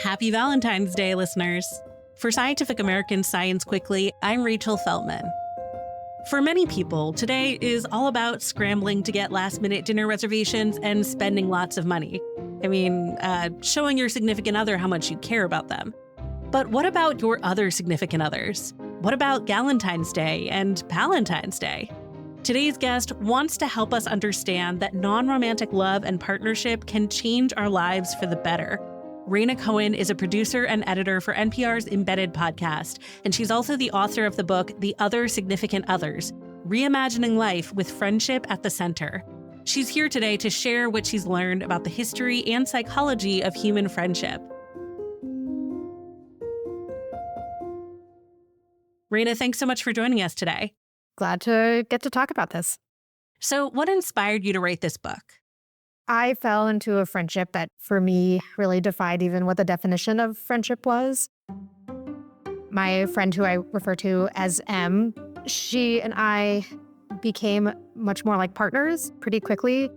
Happy Valentine's Day, listeners. For Scientific American's Science Quickly, I'm Rachel Feltman. For many people, today is all about scrambling to get last-minute dinner reservations and spending lots of money. Showing your significant other how much you care about them. But what about your other significant others? What about Galentine's Day and Valentine's Day? Today's guest wants to help us understand that non-romantic love and partnership can change our lives for the better. Raina Cohen is a producer and editor for NPR's Embedded podcast, and she's also the author of the book, The Other Significant Others, Reimagining Life with Friendship at the Center. She's here today to share what she's learned about the history and psychology of human friendship. Raina, thanks so much for joining us today. Glad to get to talk about this. So what inspired you to write this book? I fell into a friendship that, for me, really defied even what the definition of friendship was. My friend, who I refer to as M, she and I became much more like partners pretty quickly.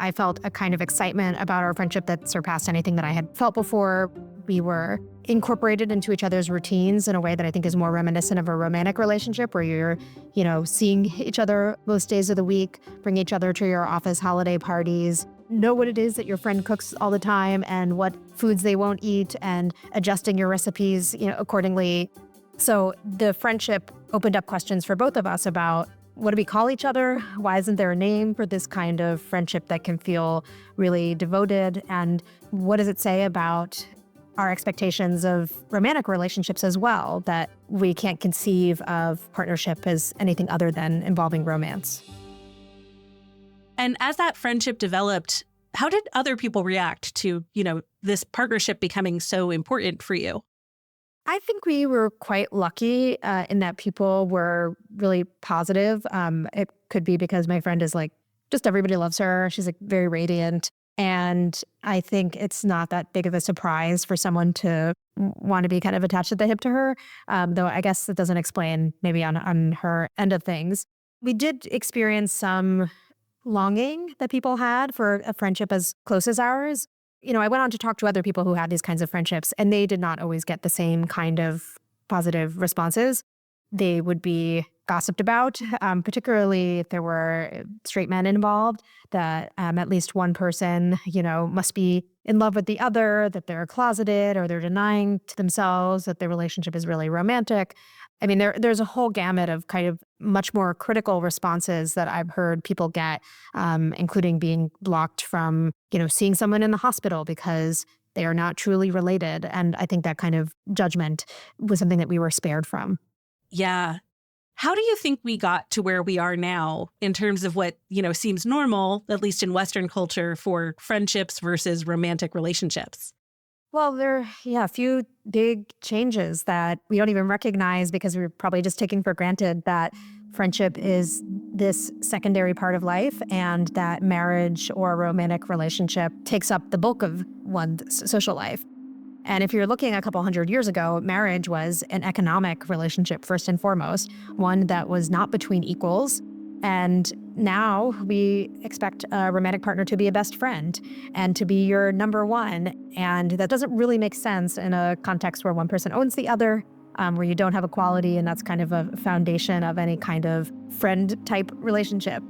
I felt a kind of excitement about our friendship that surpassed anything that I had felt before. We were incorporated into each other's routines in a way that I think is more reminiscent of a romantic relationship where you're, seeing each other most days of the week, bring each other to your office holiday parties, know what it is that your friend cooks all the time and what foods they won't eat and adjusting your recipes, accordingly. So the friendship opened up questions for both of us about what do we call each other? Why isn't there a name for this kind of friendship that can feel really devoted? And what does it say about our expectations of romantic relationships as well, that we can't conceive of partnership as anything other than involving romance? And as that friendship developed, how did other people react to, this partnership becoming so important for you? I think we were quite lucky in that people were really positive. It could be because my friend is just everybody loves her. She's very radiant. And I think it's not that big of a surprise for someone to want to be kind of attached at the hip to her, though I guess it doesn't explain maybe on her end of things. We did experience some longing that people had for a friendship as close as ours. I went on to talk to other people who had these kinds of friendships, and they did not always get the same kind of positive responses. They would be gossiped about, particularly if there were straight men involved, that at least one person, must be in love with the other, that they're closeted or they're denying to themselves that their relationship is really romantic. There's a whole gamut of kind of much more critical responses that I've heard people get, including being blocked from, seeing someone in the hospital because they are not truly related. And I think that kind of judgment was something that we were spared from. Yeah. How do you think we got to where we are now in terms of what, seems normal, at least in Western culture, for friendships versus romantic relationships? Well, there are a few big changes that we don't even recognize because we're probably just taking for granted that friendship is this secondary part of life and that marriage or a romantic relationship takes up the bulk of one's social life. And if you're looking a couple hundred years ago, marriage was an economic relationship first and foremost, one that was not between equals. And now we expect a romantic partner to be a best friend and to be your number one. And that doesn't really make sense in a context where one person owns the other, where you don't have equality, and that's kind of a foundation of any kind of friend-type relationship.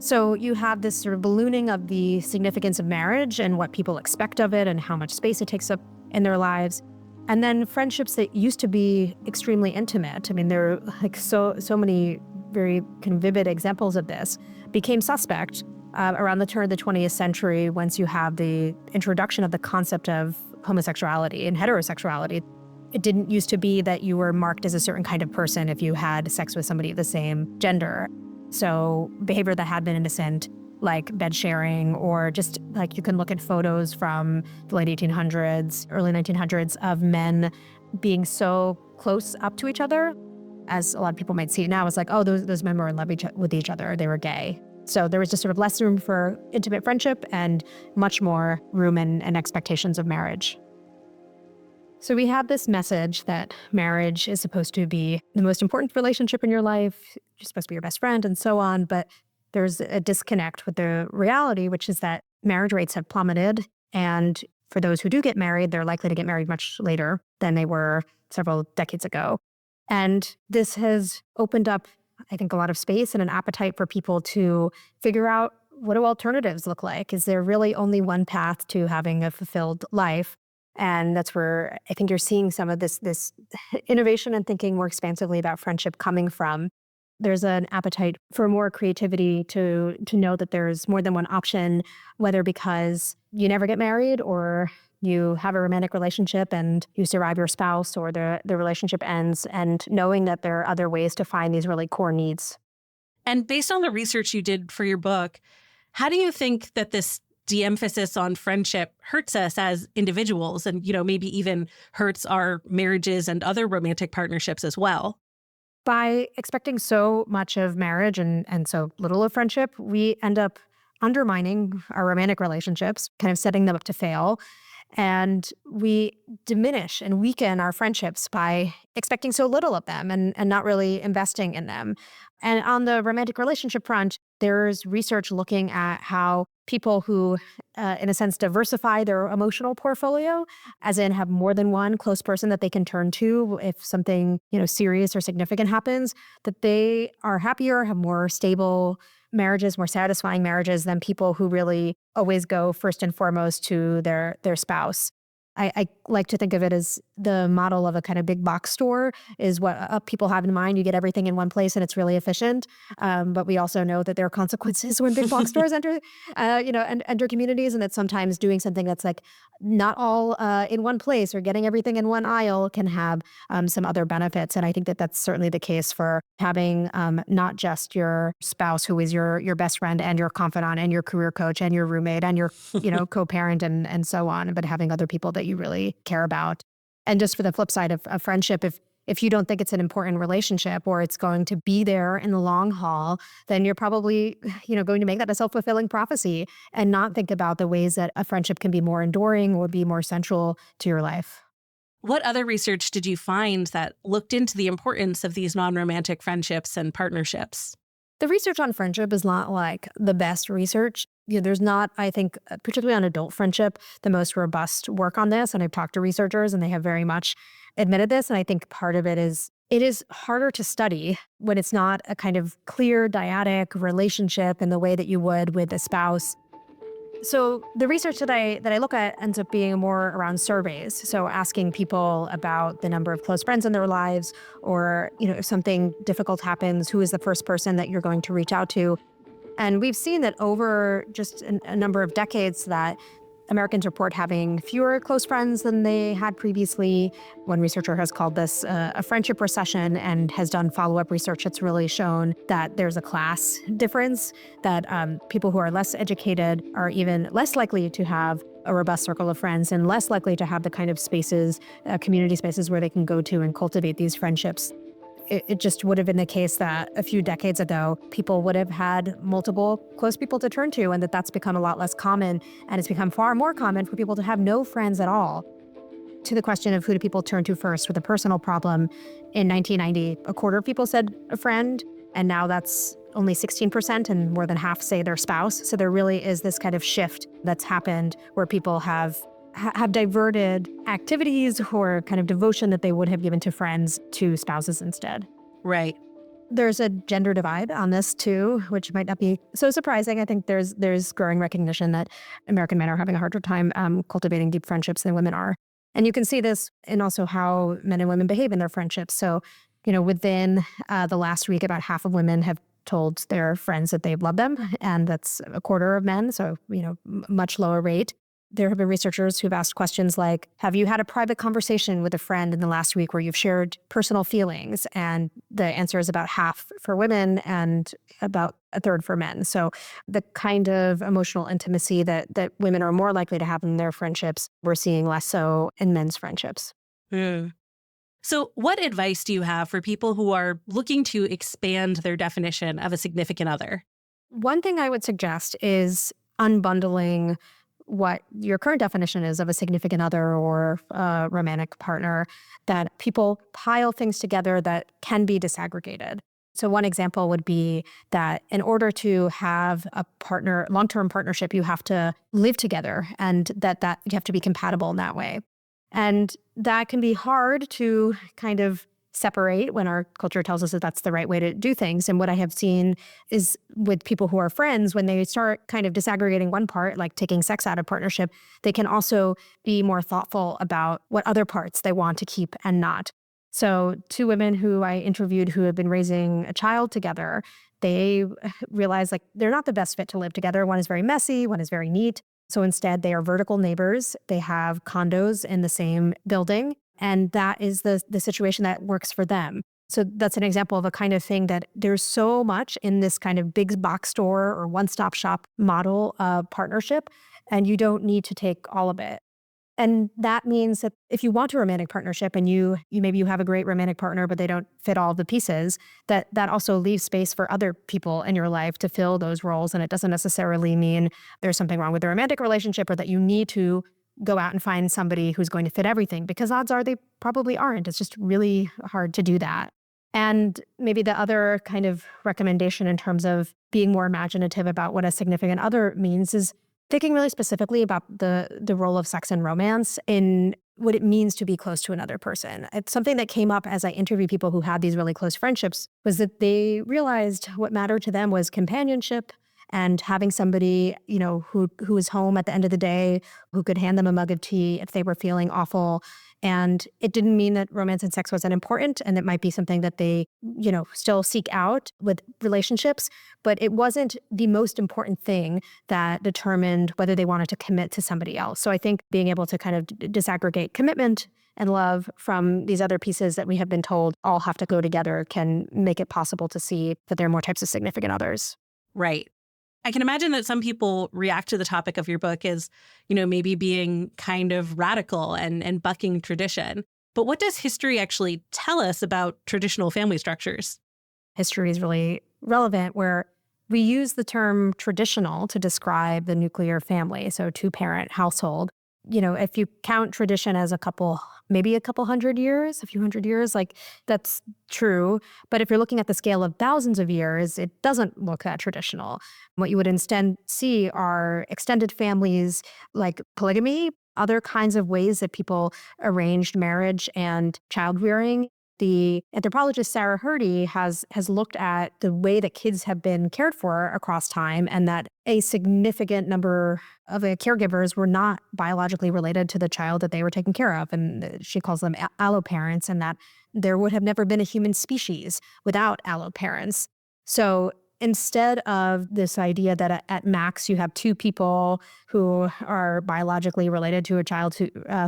So you have this sort of ballooning of the significance of marriage and what people expect of it and how much space it takes up in their lives. And then friendships that used to be extremely intimate, there are so many very kind of vivid examples of this, became suspect around the turn of the 20th century once you have the introduction of the concept of homosexuality and heterosexuality. It didn't used to be that you were marked as a certain kind of person if you had sex with somebody of the same gender. So behavior that had been innocent, like bed sharing, or just you can look at photos from the late 1800s, early 1900s of men being so close up to each other, as a lot of people might see it now, it's those men were in love with each other, they were gay. So there was just sort of less room for intimate friendship and much more room and expectations of marriage. So we have this message that marriage is supposed to be the most important relationship in your life, you're supposed to be your best friend and so on, but there's a disconnect with the reality, which is that marriage rates have plummeted and for those who do get married, they're likely to get married much later than they were several decades ago. And this has opened up, I think, a lot of space and an appetite for people to figure out, what do alternatives look like? Is there really only one path to having a fulfilled life? And that's where I think you're seeing some of this innovation and thinking more expansively about friendship coming from. There's an appetite for more creativity to know that there's more than one option, whether because you never get married or you have a romantic relationship and you survive your spouse, or the relationship ends, and knowing that there are other ways to find these really core needs. And based on the research you did for your book, how do you think that this de-emphasis on friendship hurts us as individuals and, maybe even hurts our marriages and other romantic partnerships as well? By expecting so much of marriage and so little of friendship, we end up undermining our romantic relationships, kind of setting them up to fail. And we diminish and weaken our friendships by expecting so little of them and not really investing in them. And on the romantic relationship front, there's research looking at how people who, in a sense, diversify their emotional portfolio, as in have more than one close person that they can turn to if something, serious or significant happens, that they are happier, have more stable marriages, more satisfying marriages than people who really always go first and foremost to their spouse. I like to think of it as the model of a kind of big box store is what people have in mind. You get everything in one place and it's really efficient. But we also know that there are consequences when big box stores enter, and enter communities, and that sometimes doing something that's like not all in one place or getting everything in one aisle can have some other benefits. And I think that that's certainly the case for having not just your spouse who is your best friend and your confidant and your career coach and your roommate and your co-parent and so on, but having other people that you really care about. And just for the flip side of friendship, if you don't think it's an important relationship or it's going to be there in the long haul, then you're probably, going to make that a self-fulfilling prophecy and not think about the ways that a friendship can be more enduring or be more central to your life. What other research did you find that looked into the importance of these non-romantic friendships and partnerships? The research on friendship is not like the best research. There's not, I think, particularly on adult friendship, the most robust work on this. And I've talked to researchers and they have very much admitted this. And I think part of it is harder to study when it's not a kind of clear dyadic relationship in the way that you would with a spouse. So the research that I look at ends up being more around surveys. So asking people about the number of close friends in their lives, or, if something difficult happens, who is the first person that you're going to reach out to? And we've seen that over just a number of decades that Americans report having fewer close friends than they had previously. One researcher has called this a friendship recession and has done follow-up research that's really shown that there's a class difference, that people who are less educated are even less likely to have a robust circle of friends and less likely to have the kind of spaces, community spaces where they can go to and cultivate these friendships. It just would have been the case that a few decades ago, people would have had multiple close people to turn to, and that's become a lot less common. And it's become far more common for people to have no friends at all. To the question of who do people turn to first with a personal problem, in 1990, a quarter of people said a friend, and now that's only 16%, and more than half say their spouse. So there really is this kind of shift that's happened where people have diverted activities or kind of devotion that they would have given to friends to spouses instead. Right. There's a gender divide on this too, which might not be so surprising. I think there's growing recognition that American men are having a harder time cultivating deep friendships than women are. And you can see this in also how men and women behave in their friendships. So, within the last week, about half of women have told their friends that they've loved them, and that's a quarter of men. So, much lower rate. There have been researchers who've asked questions like, have you had a private conversation with a friend in the last week where you've shared personal feelings? And the answer is about half for women and about a third for men. So the kind of emotional intimacy that women are more likely to have in their friendships, we're seeing less so in men's friendships. Mm. So what advice do you have for people who are looking to expand their definition of a significant other? One thing I would suggest is unbundling what your current definition is of a significant other or a romantic partner, that people pile things together that can be disaggregated. So one example would be that in order to have a partner, long-term partnership, you have to live together and that you have to be compatible in that way. And that can be hard to kind of separate when our culture tells us that that's the right way to do things. And what I have seen is with people who are friends, when they start kind of disaggregating one part, like taking sex out of partnership, they can also be more thoughtful about what other parts they want to keep and not. So two women who I interviewed who have been raising a child together, they realized like they're not the best fit to live together. One is very messy, one is very neat. So instead, they are vertical neighbors. They have condos in the same building. And that is the situation that works for them. So that's an example of a kind of thing that there's so much in this kind of big box store or one-stop shop model of partnership, and you don't need to take all of it. And that means that if you want a romantic partnership and you maybe you have a great romantic partner, but they don't fit all of the pieces, that also leaves space for other people in your life to fill those roles. And it doesn't necessarily mean there's something wrong with the romantic relationship or that you need to go out and find somebody who's going to fit everything, because odds are they probably aren't. It's just really hard to do that. And maybe the other kind of recommendation in terms of being more imaginative about what a significant other means is thinking really specifically about the role of sex and romance in what it means to be close to another person. It's something that came up as I interviewed people who had these really close friendships, was that they realized what mattered to them was companionship and having somebody, who was home at the end of the day, who could hand them a mug of tea if they were feeling awful. And it didn't mean that romance and sex wasn't important, and it might be something that they, still seek out with relationships, but it wasn't the most important thing that determined whether they wanted to commit to somebody else. So I think being able to kind of disaggregate commitment and love from these other pieces that we have been told all have to go together can make it possible to see that there are more types of significant others. Right. I can imagine that some people react to the topic of your book as, maybe being kind of radical and bucking tradition. But what does history actually tell us about traditional family structures? History is really relevant where we use the term traditional to describe the nuclear family, so two-parent household. If you count tradition as maybe a couple hundred years, a few hundred years, like that's true. But if you're looking at the scale of thousands of years, it doesn't look that traditional. What you would instead see are extended families like polygamy, other kinds of ways that people arranged marriage and child rearing. The anthropologist Sarah Hrdy has looked at the way that kids have been cared for across time, and that a significant number of caregivers were not biologically related to the child that they were taking care of. And she calls them alloparents, and that there would have never been a human species without alloparents. So instead of this idea that at max you have two people who are biologically related to a child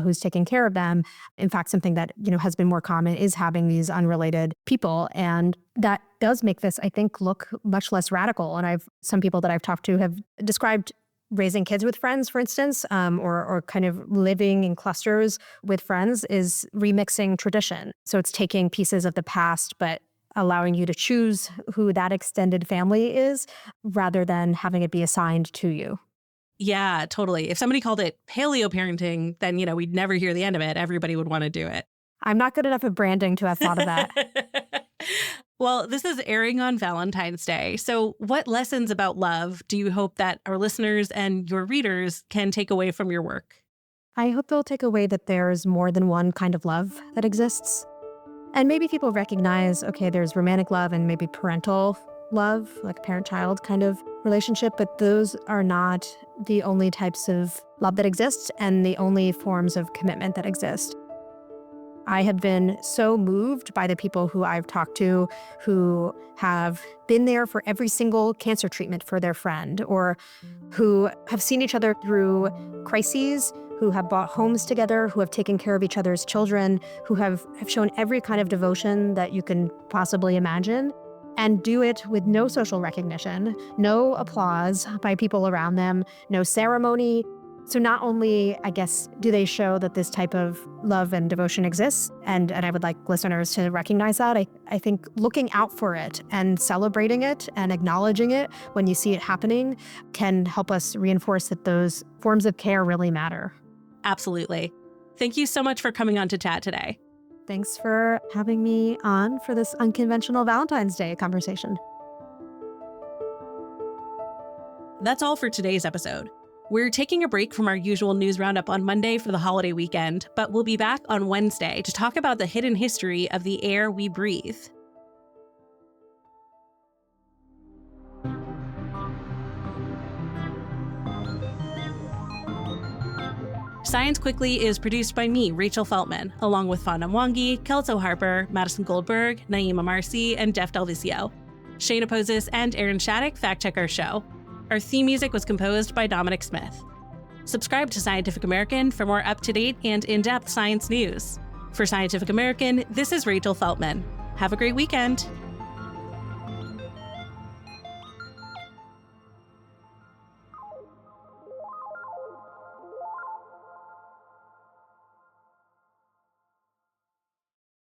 who's taking care of them, in fact, something that has been more common is having these unrelated people, and that does make this, I think, look much less radical. And some people that I've talked to have described raising kids with friends, for instance, or kind of living in clusters with friends is remixing tradition. So it's taking pieces of the past, but allowing you to choose who that extended family is rather than having it be assigned to you. Yeah, totally. If somebody called it paleo parenting, then, we'd never hear the end of it. Everybody would want to do it. I'm not good enough at branding to have thought of that. Well, this is airing on Valentine's Day. So what lessons about love do you hope that our listeners and your readers can take away from your work? I hope they'll take away that there's more than one kind of love that exists. And maybe people recognize, okay, there's romantic love and maybe parental love, like parent-child kind of relationship, but those are not the only types of love that exist and the only forms of commitment that exist. I have been so moved by the people who I've talked to who have been there for every single cancer treatment for their friend, or who have seen each other through crises, who have bought homes together, who have taken care of each other's children, who have shown every kind of devotion that you can possibly imagine, and do it with no social recognition, no applause by people around them, no ceremony. So not only, I guess, do they show that this type of love and devotion exists, and I would like listeners to recognize that, I think looking out for it and celebrating it and acknowledging it when you see it happening can help us reinforce that those forms of care really matter. Absolutely. Thank you so much for coming on to chat today. Thanks for having me on for this unconventional Valentine's Day conversation. That's all for today's episode. We're taking a break from our usual news roundup on Monday for the holiday weekend, but we'll be back on Wednesday to talk about the hidden history of the air we breathe. Science Quickly is produced by me, Rachel Feltman, along with Fana Mwangi, Kelso Harper, Madison Goldberg, Naima Marcy, and Jeff Delvisio. Shayna Poses and Aaron Shattuck fact-check our show. Our theme music was composed by Dominic Smith. Subscribe to Scientific American for more up-to-date and in-depth science news. For Scientific American, this is Rachel Feltman. Have a great weekend.